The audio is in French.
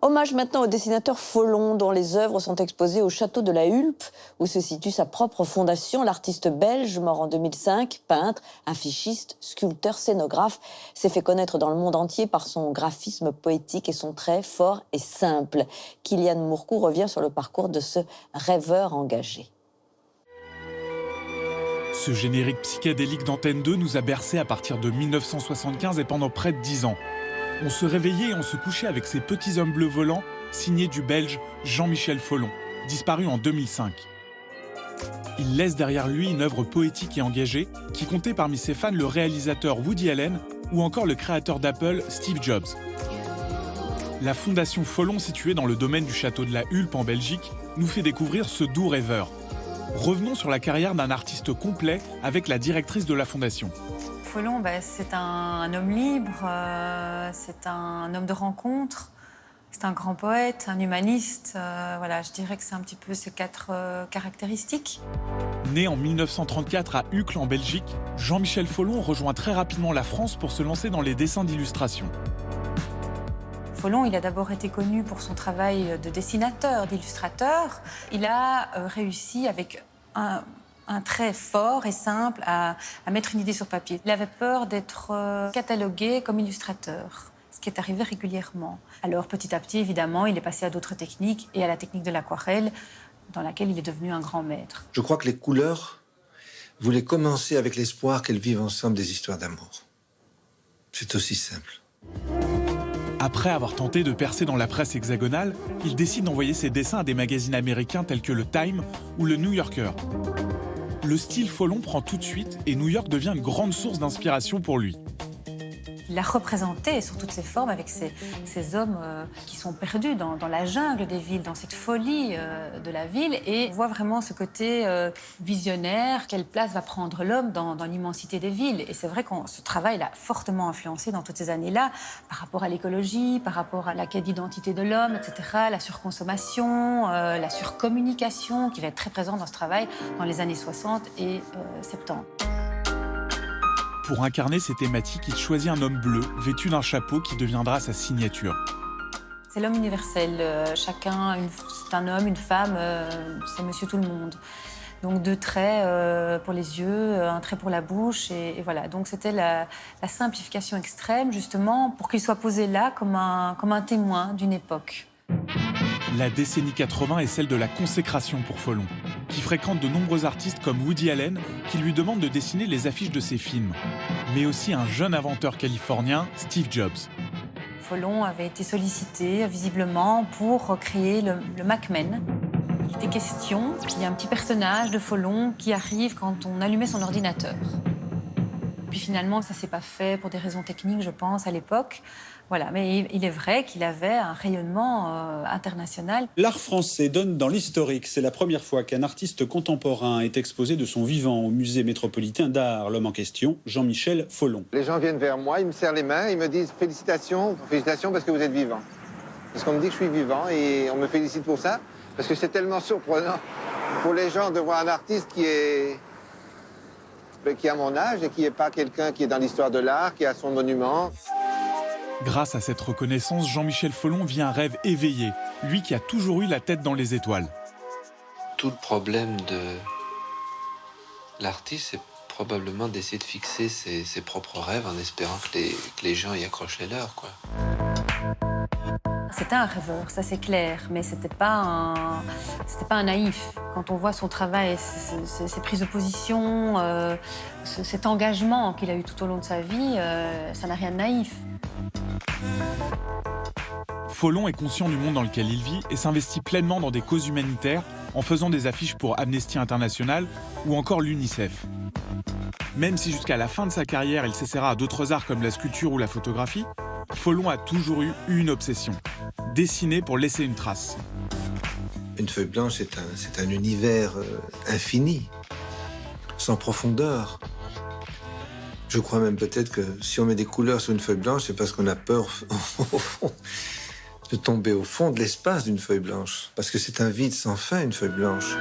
Hommage maintenant au dessinateur Folon, dont les œuvres sont exposées au château de la Hulpe, où se situe sa propre fondation. L'artiste belge, mort en 2005, peintre, affichiste, sculpteur, scénographe, s'est fait connaître dans le monde entier par son graphisme poétique et son trait fort et simple. Kylian Mourcou revient sur le parcours de ce rêveur engagé. Ce générique psychédélique d'Antenne 2 nous a bercés à partir de 1975 et pendant près de 10 ans. On se réveillait et on se couchait avec ces petits hommes bleus volants, signés du Belge Jean-Michel Folon, disparu en 2005. Il laisse derrière lui une œuvre poétique et engagée qui comptait parmi ses fans le réalisateur Woody Allen ou encore le créateur d'Apple, Steve Jobs. La fondation Folon, située dans le domaine du château de la Hulpe en Belgique, nous fait découvrir ce doux rêveur. Revenons sur la carrière d'un artiste complet avec la directrice de la fondation. Folon, c'est un homme libre, c'est un homme de rencontre, c'est un grand poète, un humaniste. Voilà, je dirais que c'est un petit peu ces 4 caractéristiques. Né en 1934 à Uccle en Belgique, Jean-Michel Folon rejoint très rapidement la France pour se lancer dans les dessins d'illustration. Folon, il a d'abord été connu pour son travail de dessinateur, d'illustrateur. Il a réussi avec un trait fort et simple à mettre une idée sur papier. Il avait peur d'être catalogué comme illustrateur, ce qui est arrivé régulièrement. Alors petit à petit, évidemment, il est passé à d'autres techniques et à la technique de l'aquarelle, dans laquelle il est devenu un grand maître. Je crois que les couleurs voulaient commencer avec l'espoir qu'elles vivent ensemble des histoires d'amour. C'est aussi simple. Après avoir tenté de percer dans la presse hexagonale, il décide d'envoyer ses dessins à des magazines américains tels que le Time ou le New Yorker. Le style Folon prend tout de suite et New York devient une grande source d'inspiration pour lui. Il l'a représenté sous toutes ses formes avec ces hommes qui sont perdus dans la jungle des villes, dans cette folie de la ville. Et on voit vraiment ce côté visionnaire, quelle place va prendre l'homme dans l'immensité des villes. Et c'est vrai que ce travail l'a fortement influencé dans toutes ces années-là, par rapport à l'écologie, par rapport à la quête d'identité de l'homme, etc., la surconsommation, la surcommunication, qui va être très présente dans ce travail dans les années 60 et 70. Pour incarner ces thématiques, il choisit un homme bleu, vêtu d'un chapeau qui deviendra sa signature. C'est l'homme universel. Chacun, c'est un homme, une femme, c'est monsieur tout le monde. Donc 2 traits pour les yeux, un trait pour la bouche, et voilà. Donc c'était la simplification extrême, justement, pour qu'il soit posé là comme un témoin d'une époque. La décennie 80 est celle de la consécration pour Folon, qui fréquente de nombreux artistes comme Woody Allen, qui lui demande de dessiner les affiches de ses films, mais aussi un jeune inventeur californien, Steve Jobs. Folon avait été sollicité, visiblement, pour créer le Macman. Il était question qu'il y a un petit personnage de Folon qui arrive quand on allumait son ordinateur. Puis finalement, ça ne s'est pas fait pour des raisons techniques, je pense, à l'époque. Voilà, mais il est vrai qu'il avait un rayonnement international. L'art français donne dans l'historique. C'est la première fois qu'un artiste contemporain est exposé de son vivant au musée métropolitain d'art. L'homme en question, Jean-Michel Folon. Les gens viennent vers moi, ils me serrent les mains, ils me disent félicitations parce que vous êtes vivant. Parce qu'on me dit que je suis vivant et on me félicite pour ça. Parce que c'est tellement surprenant pour les gens de voir un artiste qui a mon âge et qui n'est pas quelqu'un qui est dans l'histoire de l'art, qui a son monument. Grâce à cette reconnaissance, Jean-Michel Folon vit un rêve éveillé, lui qui a toujours eu la tête dans les étoiles. Tout le problème de l'artiste, c'est probablement d'essayer de fixer ses propres rêves en espérant que les gens y accrochent les leurs, quoi. C'était un rêveur, ça c'est clair, mais c'était pas un naïf. Quand on voit son travail, ses prises de position, cet engagement qu'il a eu tout au long de sa vie, ça n'a rien de naïf. Folon est conscient du monde dans lequel il vit et s'investit pleinement dans des causes humanitaires en faisant des affiches pour Amnesty International ou encore l'UNICEF. Même si jusqu'à la fin de sa carrière, il s'essaiera à d'autres arts comme la sculpture ou la photographie, Folon a toujours eu une obsession, dessiner pour laisser une trace. Une feuille blanche, c'est un univers infini, sans profondeur. Je crois même peut-être que si on met des couleurs sur une feuille blanche, c'est parce qu'on a peur, au fond, de tomber au fond de l'espace d'une feuille blanche. Parce que c'est un vide sans fin, une feuille blanche.